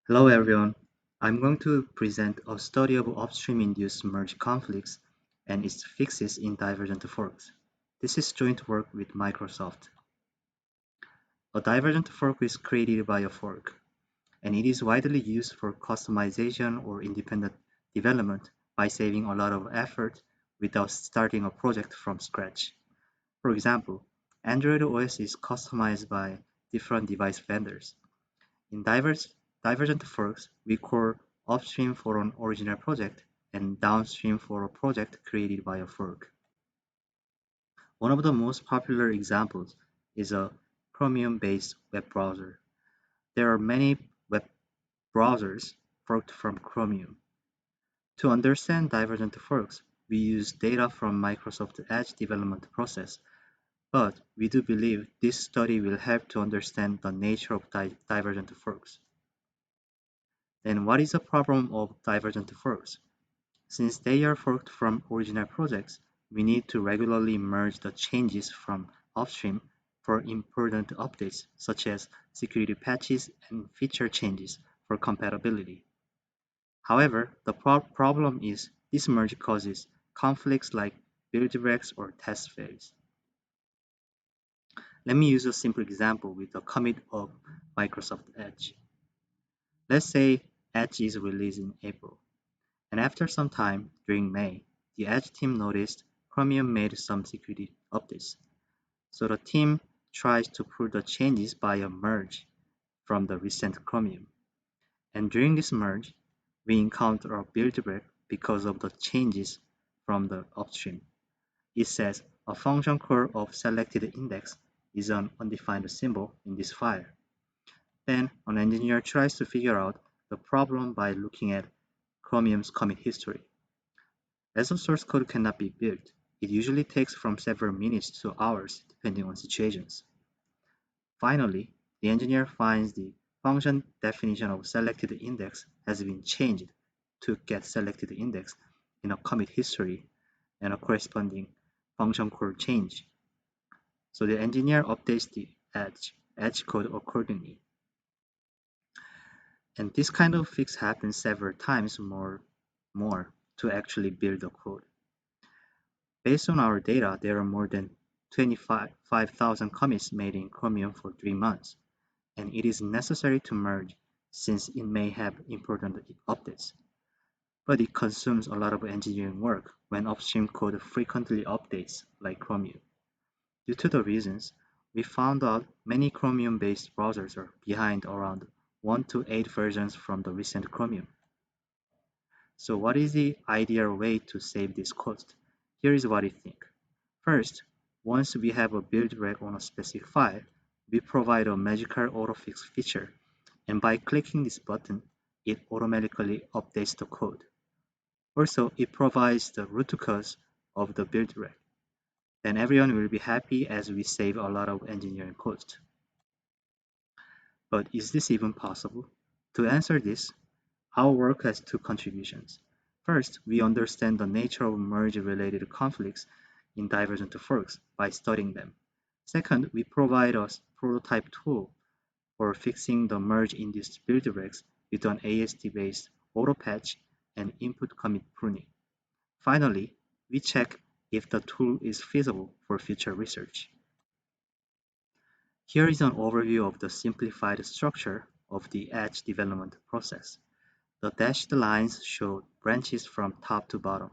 Hello everyone. I'm going to present a study of upstream-induced merge conflicts and its fixes in Divergent forks. This is joint work with Microsoft. A Divergent fork is created by a fork, and it is widely used for customization or independent development by saving a lot of effort without starting a project from scratch. For example, Android OS is customized by different device vendors. In divergent forks, we call upstream for an original project and downstream for a project created by a fork. One of the most popular examples is a Chromium-based web browser. There are many web browsers forked from Chromium. To understand divergent forks, we use data from Microsoft Edge development process, but we do believe this study will help to understand the nature of divergent forks. Then what is the problem of divergent forks? Since they are forked from original projects, we need to regularly merge the changes from upstream for important updates such as security patches and feature changes for compatibility. However, the problem is this merge causes conflicts like build wrecks or test fails. Let me use a simple example with the commit of Microsoft Edge. Let's say Edge is released in April. And after some time, during May, the Edge team noticed Chromium made some security updates. So the team tries to pull the changes by a merge from the recent Chromium. And during this merge, we encounter a build break because of the changes from the upstream. It says a function call of selected index is an undefined symbol in this file. Then an engineer tries to figure out the problem by looking at Chromium's commit history. As the source code cannot be built, it usually takes from several minutes to hours depending on situations. Finally, the engineer finds the function definition of selected index has been changed to get selected index in a commit history and a corresponding function code change. So the engineer updates the edge code accordingly. And this kind of fix happens several times more to actually build the code. Based on our data, there are more than 25,000 commits made in Chromium for 3 months, and it is necessary to merge since it may have important updates. But it consumes a lot of engineering work when upstream code frequently updates like Chromium. Due to the reasons, we found out many Chromium-based browsers are behind around 1 to 8 versions from the recent Chromium. So what is the ideal way to save this cost? Here is what I think. First, once we have a build reg on a specific file, we provide a magical autofix feature, and by clicking this button, it automatically updates the code. Also, it provides the root cause of the build reg. Then everyone will be happy as we save a lot of engineering cost. But is this even possible? To answer this, our work has two contributions. First, we understand the nature of merge-related conflicts in divergent forks by studying them. Second, we provide a prototype tool for fixing the merge-induced build regs with an AST-based auto patch and input commit pruning. Finally, we check if the tool is feasible for future research. Here is an overview of the simplified structure of the Edge development process. The dashed lines show branches from top to bottom: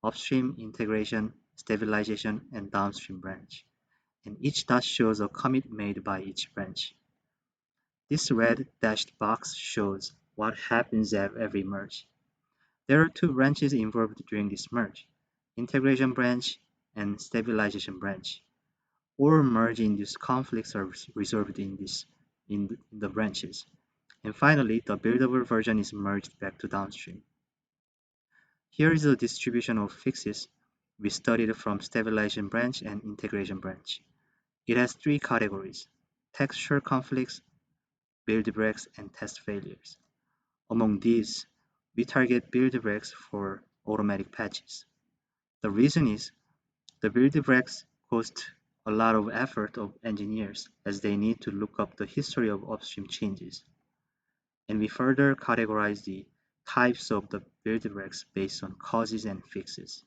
upstream, integration, stabilization, and downstream branch. And each dot shows a commit made by each branch. This red dashed box shows what happens at every merge. There are two branches involved during this merge: integration branch and stabilization branch. All merge-induced conflicts are resolved in the branches. And finally, the buildable version is merged back to downstream. Here is a distribution of fixes we studied from stabilization branch and integration branch. It has three categories: texture conflicts, build breaks, and test failures. Among these, we target build breaks for automatic patches. The reason is the build breaks cost a lot of effort of engineers as they need to look up the history of upstream changes. and we further categorize the types of the build breaks based on causes and fixes.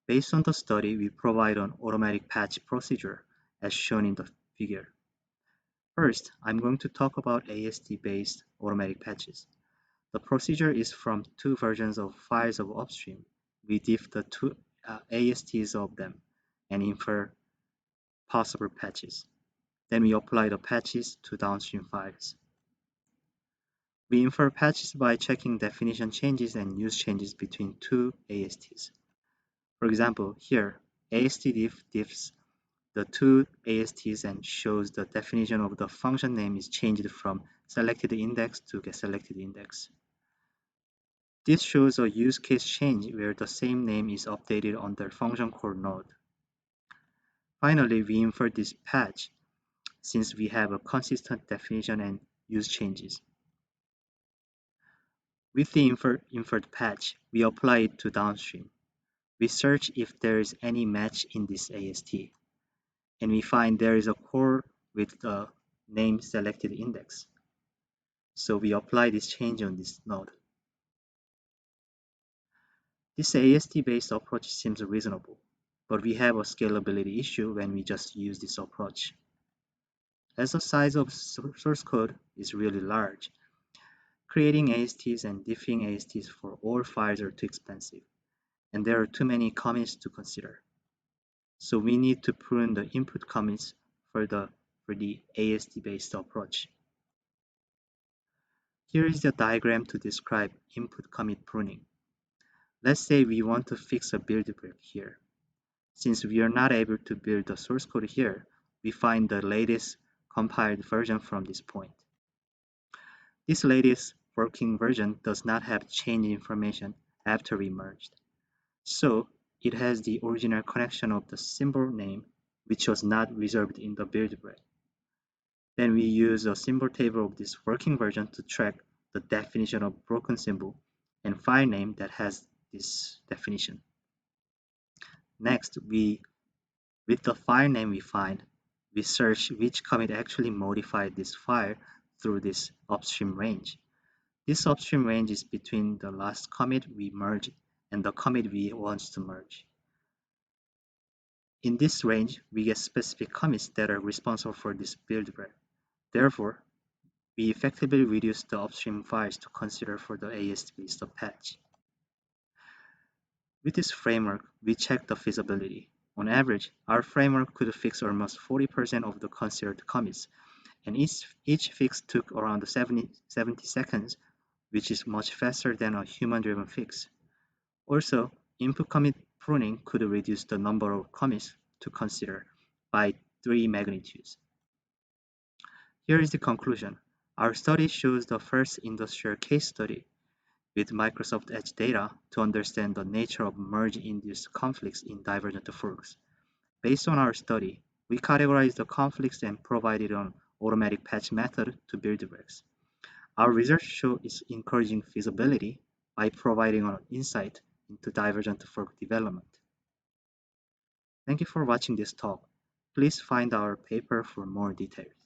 Based on the study, we provide an automatic patch procedure as shown in the figure. First, I'm going to talk about AST-based automatic patches. The procedure is from two versions of files of Upstream. We diff the two ASTs of them and infer possible patches. Then we apply the patches to downstream files. We infer patches by checking definition changes and use changes between two ASTs. For example, here, AST diffs the two ASTs and shows the definition of the function name is changed from selected index to getSelected index. This shows a use case change where the same name is updated on the function call node. Finally, we infer this patch since we have a consistent definition and use changes. With the inferred patch, we apply it to downstream. We search if there is any match in this AST, and we find there is a core with the name selected index. So we apply this change on this node. This AST-based approach seems reasonable, but we have a scalability issue when we just use this approach. As the size of source code is really large, creating ASTs and diffing ASTs for all files are too expensive, and there are too many commits to consider. So we need to prune the input commits for the AST-based approach. Here is the diagram to describe input commit pruning. Let's say we want to fix a build break here. Since we are not able to build the source code here, we find the latest compiled version from this point. This latest working version does not have change information after we merged. So it has the original connection of the symbol name, which was not reserved in the build break. Then we use a symbol table of this working version to track the definition of broken symbol and file name that has this definition. Next, with the file name we find, we search which commit actually modified this file through this upstream range. This upstream range is between the last commit we merged and the commit we want to merge. In this range, we get specific commits that are responsible for this build break. Therefore, we effectively reduce the upstream files to consider for the AST-based patch. With this framework, we check the feasibility. On average, our framework could fix almost 40% of the considered commits, and each fix took around 70 seconds, which is much faster than a human-driven fix. Also, input commit pruning could reduce the number of commits to consider by 3 magnitudes. Here is the conclusion. Our study shows the first industrial case study with Microsoft Edge data to understand the nature of merge-induced conflicts in divergent forks. Based on our study, we categorized the conflicts and provided an automatic patch method to build breaks. Our research shows encouraging feasibility by providing an insight into divergent fork development. Thank you for watching this talk. Please find our paper for more details.